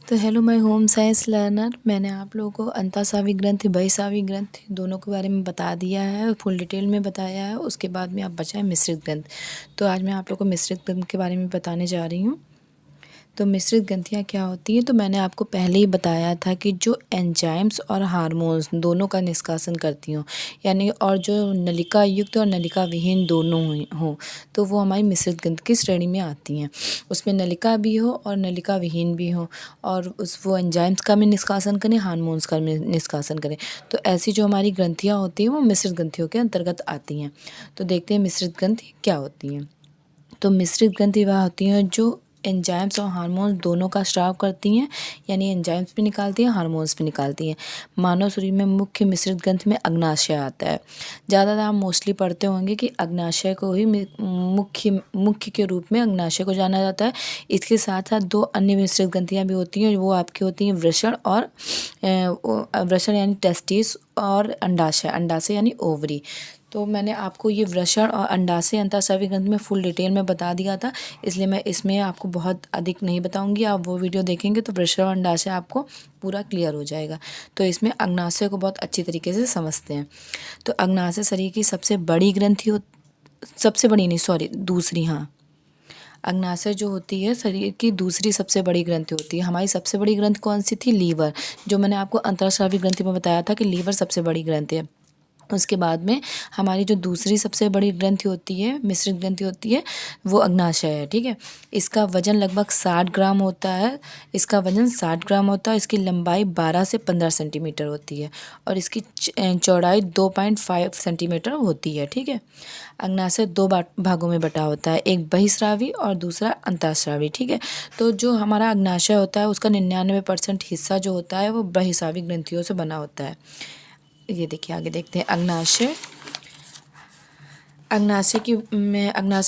तो hello my home science learner. मैंने आप लोगों को अंतःस्रावी ग्रंथि बहिस्रावी ग्रंथि दोनों के बारे में बता दिया है, फुल डिटेल में बताया है। उसके बाद में आप बचा है मिश्रित ग्रंथ। तो आज मैं आप लोगों को मिश्रित ग्रंथ के बारे में बताने जा रही हूँ। तो मिश्रित ग्रंथियाँ क्या होती हैं? तो मैंने आपको पहले ही बताया था कि जो एंजाइम्स और हार्मोन्स दोनों का निष्कासन करती हों, यानी और जो नलिका युक्त और नलिका विहीन दोनों हों, तो वो हमारी मिश्रित ग्रंथि की श्रेणी में आती हैं। उसमें नलिका भी हो और नलिका विहीन भी हो, और वो एंजाइम्स का भी निष्कासन करें, हार्मोन्स का भी निष्कासन करें। तो ऐसी जो हमारी ग्रंथियाँ होती हैं वो मिश्रित ग्रंथियों के अंतर्गत आती हैं। तो देखते हैं मिश्रित ग्रंथि क्या होती हैं। तो मिश्रित ग्रंथि वह होती हैं जो एंजाइम्स और हार्मोन्स दोनों का स्राव करती हैं, यानी एंजाइम्स भी निकालती हैं, हार्मोन्स भी निकालती हैं। मानव शरीर में मुख्य मिश्रित ग्रंथि में अग्नाशय आता है। ज़्यादातर आप मोस्टली पढ़ते होंगे कि अग्नाशय को ही मुख्य के रूप में अग्नाशय को जाना जाता है। इसके साथ साथ दो अन्य मिश्रित ग्रंथियाँ भी होती हैं, वो आपकी होती हैं वृषण और वृषण यानी टेस्टिस, और अंडाशय यानी ओवरी। तो मैंने आपको ये वृषण और अंडाशय अंतःस्रावी ग्रंथि में फुल डिटेल में बता दिया था, इसलिए मैं इसमें आपको बहुत अधिक नहीं बताऊंगी। आप वो वीडियो देखेंगे तो वृषण और अंडाशय आपको पूरा क्लियर हो जाएगा। तो इसमें अग्नाशय को बहुत अच्छी तरीके से समझते हैं। तो अग्नाशय शरीर की सबसे बड़ी ग्रंथि सबसे बड़ी नहीं, सॉरी, दूसरी, हाँ, अग्नाशय जो होती है शरीर की दूसरी सबसे बड़ी ग्रंथि होती है। हमारी सबसे बड़ी ग्रंथि कौन सी थी? लीवर। जो मैंने आपको अंतःस्रावी ग्रंथि में बताया था कि लीवर सबसे बड़ी ग्रंथि है। उसके बाद में हमारी जो दूसरी सबसे बड़ी ग्रंथि होती है, मिश्रित ग्रंथि होती है, वो अग्नाशय है। ठीक है, इसका वजन लगभग 60 ग्राम होता है। इसका वजन 60 ग्राम होता है। इसकी लंबाई 12 से 15 सेंटीमीटर होती है, और इसकी चौड़ाई 2.5 सेंटीमीटर होती है। ठीक है, अग्नाशय दो भागों में बटा होता है, एक बहिस्रावी और दूसरा अंतःस्रावी। ठीक है, तो जो हमारा अग्नाशय होता है उसका 99% हिस्सा जो होता है वो बहिस्रावी ग्रंथियों से बना होता है। ये देखिए, आगे देखते हैं। अग्नाशय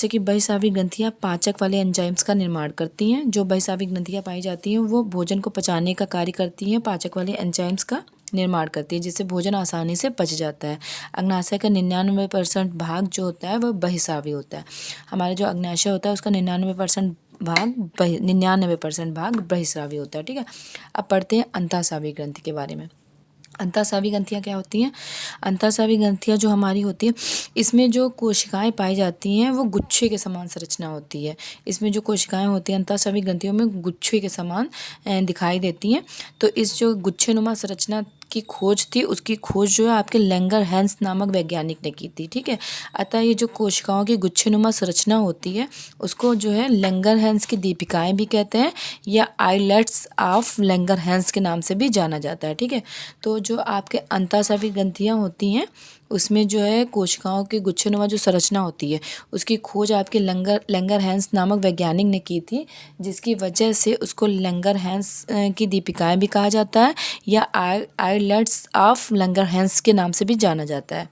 की बहिस्रावी ग्रंथियाँ पाचक वाले एंजाइम्स का निर्माण करती हैं। जो बहिस्रावी ग्रंथियाँ पाई जाती हैं वो भोजन को पचाने का कार्य करती हैं, पाचक वाले एंजाइम्स का निर्माण करती है, जिससे भोजन आसानी से पच जाता है। अग्नाशय का 99% भाग जो होता है वह बहिस्रावी होता है। हमारा जो अग्नाशय होता है उसका 99% भाग बहिस्रावी होता है। ठीक है, अब पढ़ते हैं अंतःस्रावी ग्रंथि के बारे में। अंतःस्रावी ग्रंथियाँ क्या होती हैं? अंतःस्रावी ग्रंथियाँ जो हमारी होती है, इसमें जो कोशिकाएं पाई जाती हैं वो गुच्छे के समान संरचना होती है। इसमें जो कोशिकाएं होती हैं अंतःस्रावी ग्रंथियों में गुच्छे के समान दिखाई देती हैं। तो इस जो गुच्छेनुमा संरचना की खोज थी, उसकी खोज जो है आपके लेंगर हैंस नामक वैज्ञानिक ने की थी। ठीक है, अतः ये जो कोशिकाओं की गुच्छेनुमा संरचना होती है उसको जो है लेंगर हैंस की दीपिकाएं भी कहते हैं, या आइलेट्स ऑफ लेंगर हैंस के नाम से भी जाना जाता है। ठीक है, तो जो आपके अंतःस्रावी ग्रंथियाँ होती हैं उसमें जो है कोशिकाओं के गुच्छेनुमा जो संरचना होती है उसकी खोज आपके लेंगर हैंस नामक वैज्ञानिक ने की थी, जिसकी वजह से उसको लेंगर हैंस की दीपिकाएं भी कहा जाता है, या आइलेट्स ऑफ लेंगर हैंस के नाम से भी जाना जाता है।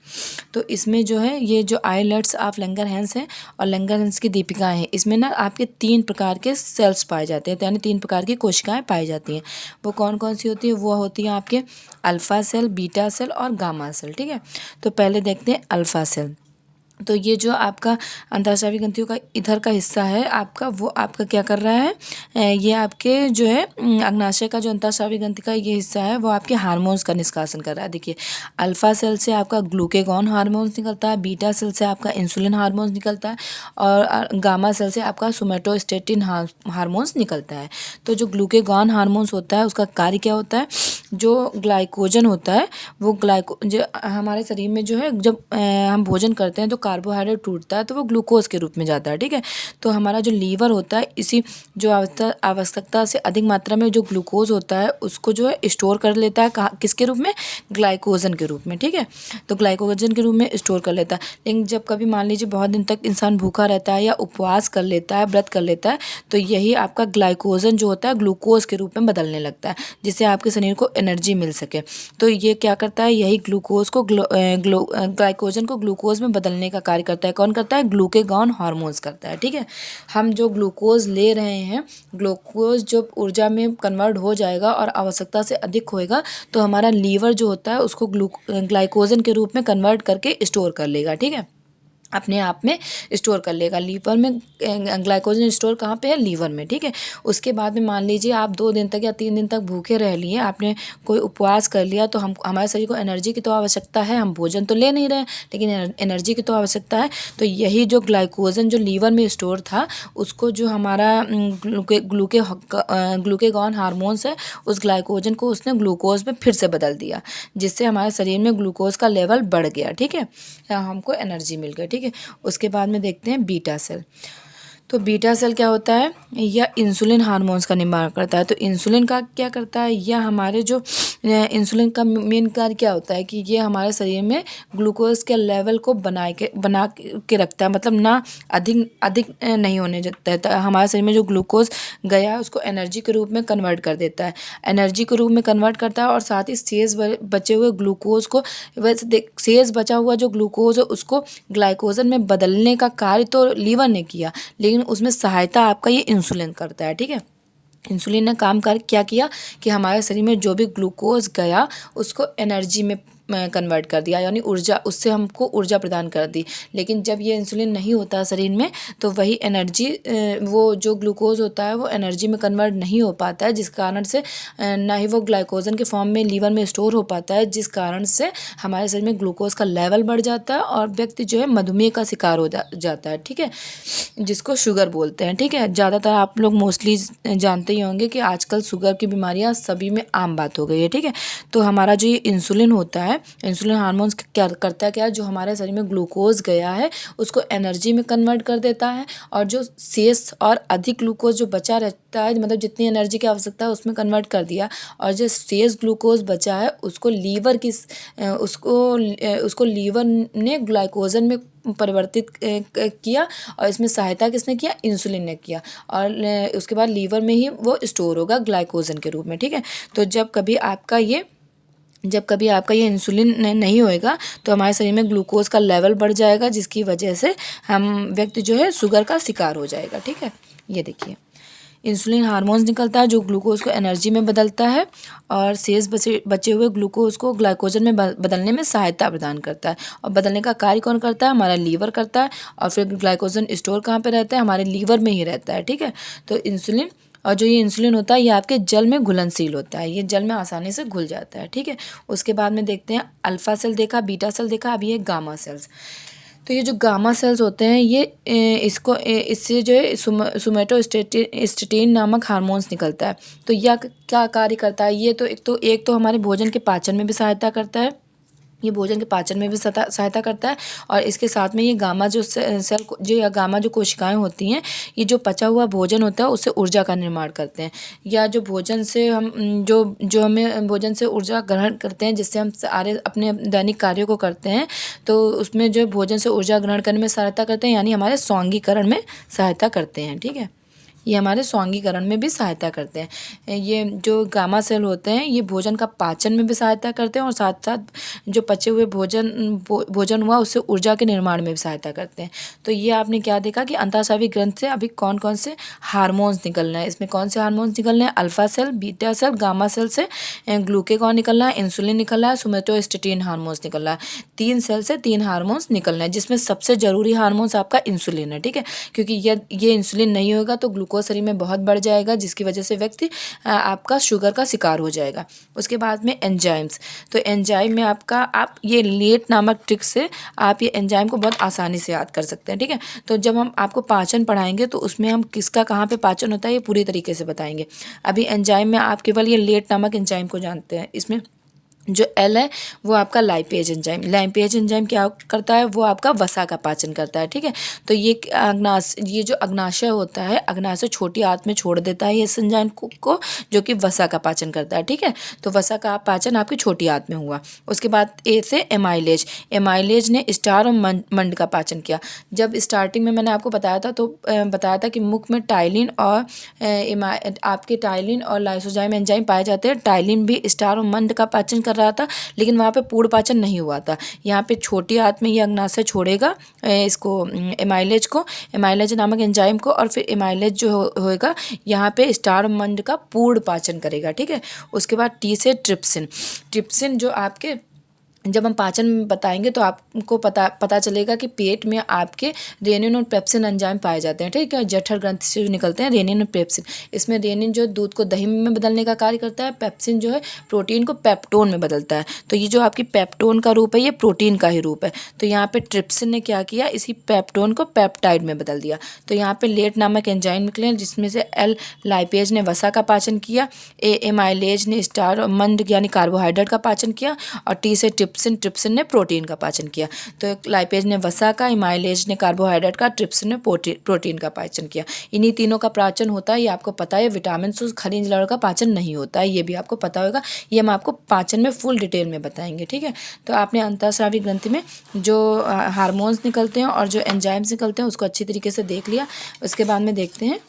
तो इसमें जो है ये जो आइलेट्स ऑफ लेंगर हैंस है और लेंगर हैंस की दीपिकाएं हैं, इसमें ना आपके 3 प्रकार के सेल्स पाए जाते हैं, यानी 3 प्रकार की कोशिकाएं पाई जाती हैं। वो कौन कौन सी होती है? वो होती हैं आपके अल्फ़ा सेल, बीटा सेल और गामा सेल। ठीक है, तो पहले देखते हैं अल्फ़ा सेल। तो ये जो आपका अंतःस्रावी ग्रंथियों का इधर का हिस्सा है आपका, वो आपका क्या कर रहा है, ये आपके जो है अग्नाशय का जो अंतःस्रावी ग्रंथि का ये हिस्सा है वो आपके हार्मोन्स का निष्कासन कर रहा है। देखिए, अल्फ़ा सेल से आपका ग्लूकेगॉन हार्मोन्स निकलता है, बीटा सेल से आपका इंसुलिन हार्मोन्स निकलता है, और गामा सेल से आपका सोमेटोस्टेटिन हार्मोन्स निकलता है। तो जो ग्लूकेगॉन हार्मोन्स होता है उसका कार्य क्या होता है? जो ग्लाइकोजन होता है वो जो हमारे शरीर में जो है, जब हम भोजन करते हैं तो कार्बोहाइड्रेट टूटता है तो वो ग्लूकोज के रूप में जाता है। ठीक है, तो हमारा जो लीवर होता है इसी जो आवश्यकता से अधिक मात्रा में जो ग्लूकोज होता है उसको जो है स्टोर कर लेता है, किसके रूप में? ग्लाइकोजन के रूप में। ठीक है, तो ग्लाइकोजन के रूप में स्टोर कर लेता है। लेकिन जब कभी मान लीजिए बहुत दिन तक इंसान भूखा रहता है या उपवास कर लेता है, व्रत कर लेता है, तो यही आपका ग्लाइकोजन जो होता है ग्लूकोज के रूप में बदलने लगता है, जिससे आपके शरीर को एनर्जी मिल सके। तो ये क्या करता है? यही ग्लूकोज को ग्लाइकोजन को ग्लूकोज में बदलने का कार्य करता है। कौन करता है? ग्लूकेगॉन हार्मोन्स करता है। ठीक है, हम जो ग्लूकोज ले रहे हैं, ग्लूकोज जब ऊर्जा में कन्वर्ट हो जाएगा और आवश्यकता से अधिक होएगा तो हमारा लीवर जो होता है उसको ग्लाइकोजन के रूप में कन्वर्ट करके स्टोर कर लेगा। ठीक है, अपने आप में स्टोर कर लेगा। लीवर में ग्लाइकोजन स्टोर कहाँ पे है? लीवर में, ठीक है। उसके बाद में मान लीजिए आप 2 दिन तक या 3 दिन तक भूखे रह लिए, आपने कोई उपवास कर लिया, तो हमारे शरीर को एनर्जी की तो आवश्यकता है, हम भोजन तो ले नहीं रहे हैं लेकिन एनर्जी की तो आवश्यकता है। तो यही जो ग्लाइकोजन जो लीवर में स्टोर था, उसको जो हमारा ग्लूकेगॉन हार्मोन्स है, उस ग्लाइकोजन को उसने ग्लूकोज में फिर से बदल दिया, जिससे हमारे शरीर में ग्लूकोज का लेवल बढ़ गया, ठीक है, हमको एनर्जी मिल गई, ठीक है। उसके बाद में देखते हैं बीटा सेल। तो बीटा सेल क्या होता है? यह इंसुलिन हार्मोन्स का निर्माण करता है। तो इंसुलिन का क्या करता है? यह हमारे जो इंसुलिन का मेन कार्य क्या होता है कि ये हमारे शरीर में ग्लूकोज के लेवल को बना के रखता है, मतलब ना अधिक नहीं होने देता है। तो हमारे शरीर में जो ग्लूकोज गया है उसको एनर्जी के रूप में कन्वर्ट कर देता है, एनर्जी के रूप में कन्वर्ट करता है, और साथ ही शेष बचे हुए ग्लूकोज को, वैसे शेष बचा हुआ जो ग्लूकोज है उसको ग्लाइकोजन में बदलने का कार्य तो लीवर ने किया, लेकिन उसमें सहायता आपका ये इंसुलिन करता है, ठीक है। इंसुलिन ने काम कर क्या किया कि हमारे शरीर में जो भी ग्लूकोज गया उसको एनर्जी में कन्वर्ट कर दिया, यानी ऊर्जा, उससे हमको ऊर्जा प्रदान कर दी। लेकिन जब ये इंसुलिन नहीं होता शरीर में तो वही एनर्जी, वो जो ग्लूकोज होता है वो एनर्जी में कन्वर्ट नहीं हो पाता है, जिस कारण से ना ही वो ग्लाइकोजन के फॉर्म में लीवर में स्टोर हो पाता है, जिस कारण से हमारे शरीर में ग्लूकोज का लेवल बढ़ जाता है और व्यक्ति जो है मधुमेह का शिकार हो जाता है, ठीक है, जिसको शुगर बोलते हैं, ठीक है। ज़्यादातर आप लोग मोस्टली जानते ही होंगे कि आजकल शुगर की बीमारियां सभी में आम बात हो गई है, ठीक है। तो हमारा जो ये इंसुलिन होता है, इंसुलिन हार्मोन्स क्या करता है, क्या जो हमारे शरीर में ग्लूकोज गया है उसको एनर्जी में कन्वर्ट कर देता है, और जो शेष और अधिक ग्लूकोज जो बचा रहता है, मतलब जितनी एनर्जी की आवश्यकता है उसमें कन्वर्ट कर दिया, और जो शेष ग्लूकोज बचा है उसको उसको लीवर ने ग्लाइकोजन में परिवर्तित किया, और इसमें सहायता किसने किया? इंसुलिन ने किया, और उसके बाद लीवर में ही वो स्टोर होगा ग्लाइकोजन के रूप में, ठीक है। तो जब कभी आपका ये इंसुलिन नहीं होएगा तो हमारे शरीर में ग्लूकोज का लेवल बढ़ जाएगा, जिसकी वजह से हम व्यक्ति जो है शुगर का शिकार हो जाएगा, ठीक है। ये देखिए, इंसुलिन हार्मोन्स निकलता है जो ग्लूकोज को एनर्जी में बदलता है और शेष बचे हुए ग्लूकोज को ग्लाइकोजन में बदलने में सहायता प्रदान करता है, और बदलने का कार्य कौन करता है? हमारा लीवर करता है। और फिर ग्लाइकोजन स्टोर कहाँ पे रहता है? हमारे लीवर में ही रहता है, ठीक है। तो इंसुलिन, और जो ये इंसुलिन होता है ये आपके जल में घुलनशील होता है, ये जल में आसानी से घुल जाता है, ठीक है। उसके बाद में देखते हैं अल्फा सेल देखा, बीटा सेल देखा, अभी ये गामा सेल्स। तो ये जो गामा सेल्स होते हैं ये इससे जो है सोमैटोस्टेटिन नामक हार्मोन्स निकलता है। तो यह क्या कार्य करता है? ये तो एक तो हमारे भोजन के पाचन में भी सहायता करता है, ये भोजन के पाचन में भी सहायता करता है, और इसके साथ में ये गामा जो कोशिकाएं होती हैं, ये जो पचा हुआ भोजन होता है उससे ऊर्जा का निर्माण करते हैं, या जो भोजन से हम जो हमें भोजन से ऊर्जा ग्रहण करते हैं, जिससे हम सारे अपने दैनिक कार्यों को करते हैं, तो उसमें जो भोजन से ऊर्जा ग्रहण करने में सहायता करते हैं, यानी हमारे स्वांगीकरण में सहायता करते हैं, ठीक है। ये हमारे स्वांगीकरण में भी सहायता करते हैं। ये जो गामा सेल होते हैं ये भोजन का पाचन में भी सहायता करते हैं, और साथ साथ जो पचे हुए भोजन हुआ उससे ऊर्जा के निर्माण में भी सहायता करते हैं। तो ये आपने क्या देखा कि अंतःस्रावी ग्रंथि से अभी कौन कौन से हार्मोन्स निकलना है, इसमें कौन से हार्मोन्स निकलने हैं? Alpha cell, beta cell, gamma cell से ग्लूकेगॉन निकलना है, इंसुलिन निकलना है, सोमैटोस्टेटिन हार्मोन्स निकलना है। 3 सेल से 3 हार्मोन्स निकलना है, जिसमें सबसे जरूरी हार्मोन्स आपका इंसुलिन है, ठीक है। क्योंकि ये इंसुलिन नहीं होगा तो ग्लूकोज शरीर में बहुत बढ़ जाएगा, जिसकी वजह से व्यक्ति आपका शुगर का शिकार हो जाएगा। उसके बाद में एंजाइम्स। तो एंजाइम में आप ये लेट नामक ट्रिक से आप ये एंजाइम को बहुत आसानी से याद कर सकते हैं, ठीक है। तो जब हम आपको पाचन पढ़ाएंगे तो उसमें हम किसका कहाँ पे पाचन होता है ये पूरी तरीके से बताएंगे। अभी एंजाइम में आप केवल ये लेट नामक एंजाइम को जानते हैं। इसमें जो एल है वो आपका लाइपेज एंजाइम क्या करता है? वो आपका वसा का पाचन करता है, ठीक है। तो ये जो अग्नाशय होता है, अग्नाशय छोटी आंत में छोड़ देता है इस एंजाइम को जो कि वसा का पाचन करता है, ठीक है। तो वसा का पाचन आपकी छोटी आंत में हुआ। उसके बाद ए से एमाइलेज ने स्टार और मंड का पाचन किया। जब स्टार्टिंग में मैंने आपको बताया था कि मुख में टाइलिन और आपके टाइलिन और लाइसोजाइम एंजाइम पाए जाते हैं। टाइलिन भी स्टार और मंड का पाचन कर रहा था, लेकिन वहाँ पे पूर्ण पाचन नहीं हुआ था। यहाँ पे छोटी आंत में ये अग्नाशय छोड़ेगा इसको एमाइलेज नामक एंजाइम को, और फिर एमाइलेज जो होएगा यहाँ पे स्टार मंड का पूर्ण पाचन करेगा, ठीक है। उसके बाद टी से ट्रिप्सिन जो आपके जब हम पाचन में बताएंगे तो आपको पता चलेगा कि पेट में आपके रेनिन और पेप्सिन एंजाइम पाए जाते हैं, ठीक है। जठर ग्रंथि से जो निकलते हैं रेनिन और पेप्सिन। इसमें रेनिन जो दूध को दही में बदलने का कार्य करता है, पेप्सिन जो है प्रोटीन को पेप्टोन में बदलता है। तो ये जो आपकी पेप्टोन का रूप है ये प्रोटीन का ही रूप है। तो यहाँ पे ट्रिप्सिन ने क्या किया, इसी पेप्टोन को पेप्टाइड में बदल दिया। तो यहाँ पे लेट नामक एंजाइम निकले जिसमें से एल लाइपेज ने वसा का पाचन किया, ए एमाइलेज ने स्टार मंड यानी कार्बोहाइड्रेट का पाचन किया, और टी से ट्रिप्सिन ने प्रोटीन का पाचन किया। तो लाइपेज ने वसा का, इमाइलेज ने कार्बोहाइड्रेट का, ट्रिप्सिन ने प्रोटीन का पाचन किया। इन्हीं तीनों का पाचन होता है, ये आपको पता है। विटामिन और खनिज लवण का पाचन नहीं होता है, ये भी आपको पता होगा। ये हम आपको पाचन में फुल डिटेल में बताएंगे, ठीक है। तो आपने अंतःस्रावी ग्रंथि में जो हार्मोन्स निकलते हैं और जो एंजाइम्स निकलते हैं उसको अच्छी तरीके से देख लिया। उसके बाद में देखते हैं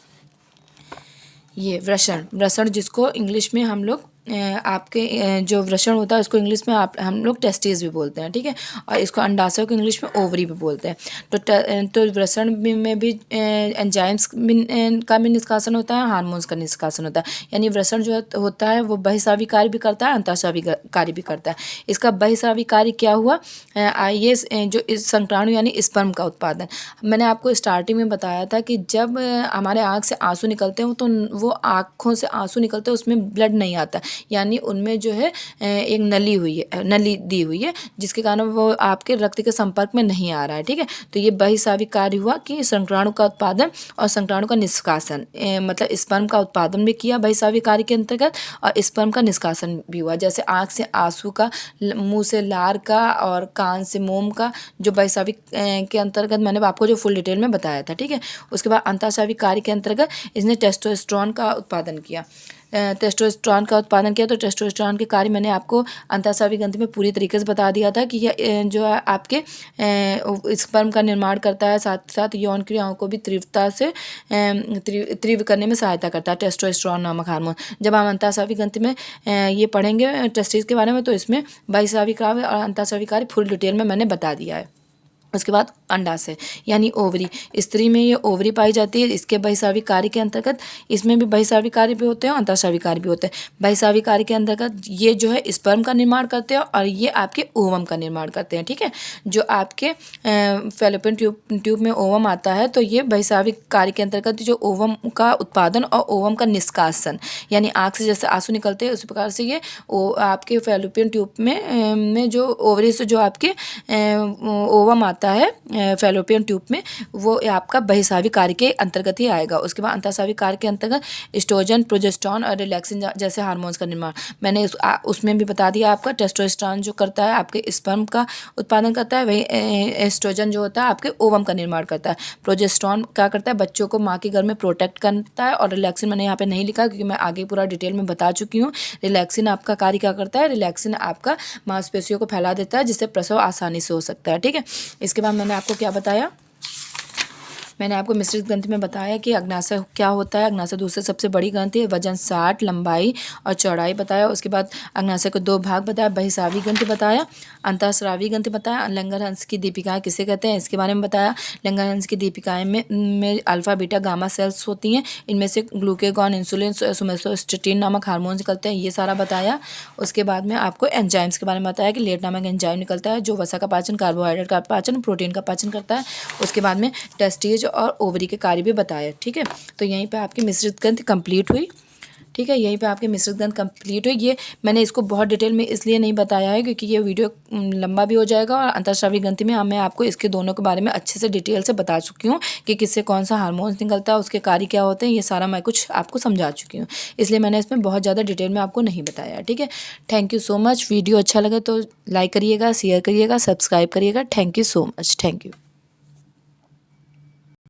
ये वृषण जिसको इंग्लिश में हम लोग आपके जो वृषण होता है उसको इंग्लिश में हम लोग टेस्टिस भी बोलते हैं, ठीक है। और इसको अंडाशय को इंग्लिश में ओवरी भी बोलते हैं। तो वृषण में भी एंजाइम्स का भी निष्कासन होता है, हार्मोन्स का निष्कासन होता है। यानी वृषण जो होता है वो बहिस्रावी कार्य भी करता है, अंतःस्रावी कार्य भी करता है। इसका बहिस्रावी कार्य क्या हुआ, ये जो इस संक्राणु यानी स्पर्म का उत्पादन। मैंने आपको स्टार्टिंग में बताया था कि जब हमारे आँख से आंसू निकलते हैं तो वो आँखों से आंसू निकलते हैं, उसमें ब्लड नहीं आता, यानी उनमें जो है एक नली दी हुई है जिसके कारण वो आपके रक्त के संपर्क में नहीं आ रहा है, ठीक है। तो ये बहिस्रावी कार्य हुआ कि संक्राणु का उत्पादन और संक्राणु का निष्कासन, मतलब स्पर्म का उत्पादन भी किया बहिस्रावी कार्य के अंतर्गत और स्पर्म का निष्कासन भी हुआ। जैसे आँख से आंसू का, मुंह से लार का और कान से मोम का, जो बहिस्रावी के अंतर्गत मैंने आपको जो फुल डिटेल में बताया था, ठीक है। उसके बाद अंतःस्रावी कार्य के अंतर्गत इसने टेस्टोस्टेरोन का उत्पादन किया। टेस्टोस्टेरोन का उत्पादन किया। तो टेस्टोस्टेरोन के कार्य मैंने आपको अंतःस्रावी ग्रंथि में पूरी तरीके से बता दिया था कि यह जो है आपके स्पर्म का निर्माण करता है, साथ साथ यौन क्रियाओं को भी तीव्रता से तीव्र करने में सहायता करता है टेस्टोस्टेरोन नामक हार्मोन। जब हम अंतःस्रावी ग्रंथि में ये पढ़ेंगे टेस्टिस के बारे में तो इसमें बहिस्रावी कार्य और अंतःस्रावी कार्य फुल डिटेल में मैंने बता दिया है। उसके बाद अंडाशय यानी ओवरी, स्त्री में ये ओवरी पाई जाती है। इसके बहिस्रावी कार्य के अंतर्गत इसमें भी बहिस्रावी कार्य भी होते हैं, अंतःस्रावी कार्य भी होते हैं। बहिस्रावी कार्य के अंतर्गत ये जो है स्पर्म का निर्माण करते हैं और ये आपके ओवम का निर्माण करते हैं, ठीक है। जो आपके फैलोपियन ट्यूब में ओवम आता है तो ये बहिस्रावी कार्य के अंतर्गत जो ओवम का उत्पादन और ओवम का निष्कासन, यानी आँख से जैसे आंसू निकलते हैं उसी प्रकार से ये आपके फैलोपियन ट्यूब में जो ओवरी से जो आपके ओवम आता है फैलोपियन ट्यूब में, वो आपका बहिस्रावी कार्य के अंतर्गत ही आएगा। उसके बाद अंतःस्रावी कार्य के अंतर्गत एस्ट्रोजन, प्रोजेस्टेरोन और रिलैक्सिन जैसे हार्मोन्स का निर्माण मैंने उसमें भी बता दिया। आपका टेस्टोस्टेरोन जो करता है आपके स्पर्म का उत्पादन करता है, वही एस्ट्रोजन जो होता है आपके ओवम का निर्माण करता है। प्रोजेस्टेरोन क्या करता है, बच्चों को माँ के घर में प्रोटेक्ट करता है। और रिलैक्सिन मैंने यहाँ पे नहीं लिखा क्योंकि मैं आगे पूरा डिटेल में बता चुकी हूँ। रिलैक्सिन आपका कार्य क्या करता है, रिलैक्सिन आपका मांसपेशियों को फैला देता है जिससे प्रसव आसानी से हो सकता है, ठीक है। इसके बाद मैंने आपको क्या बताया, मैंने आपको मिश्रित ग्रंथि में बताया कि अग्नाशय क्या होता है। अग्नाशय दूसरे सबसे बड़ी ग्रंथि है, वजन 60, लंबाई और चौड़ाई बताया। उसके बाद अग्नाशय को 2 भाग बताया, बहिस्रावी ग्रंथि बताया, अंतःस्रावी ग्रंथि बताया। लंगरहंस की दीपिकाएं किसे कहते हैं इसके बारे में बताया। लंगरहंस की दीपिकाएं में अल्फा बीटा गामा सेल्स होती हैं, इनमें से ग्लूकेगॉन, इंसुलिन, सोमेटोस्टेटिन नामक हार्मोन निकलते हैं, ये सारा बताया। उसके बाद में आपको एंजाइम्स के बारे में बताया कि लेट नामक एंजाइम निकलता है जो वसा का पाचन, कार्बोहाइड्रेट का पाचन, प्रोटीन का पाचन करता है। उसके बाद में टेस्टिस और ओवरी के कार्य भी बताया, ठीक है। तो यहीं पे आपकी मिश्रित ग्रंथि कंप्लीट हुई, ठीक है। यहीं पे आपकी मिश्रित ग्रंथि कंप्लीट हुई। ये मैंने इसको बहुत डिटेल में इसलिए नहीं बताया है क्योंकि ये वीडियो लंबा भी हो जाएगा और अंतःस्रावी ग्रंथि में मैं आपको इसके दोनों के बारे में अच्छे से डिटेल से बता चुकी हूँ कि किससे कौन सा हार्मोन्स निकलता है, उसके कार्य क्या होते हैं, ये सारा मैं कुछ आपको समझा चुकी हूँ। इसलिए मैंने इसमें बहुत ज़्यादा डिटेल में आपको नहीं बताया, ठीक है। Thank you so much. Video अच्छा लगे तो लाइक करिएगा, शेयर करिएगा, सब्सक्राइब करिएगा। Thank you so much. Thank you.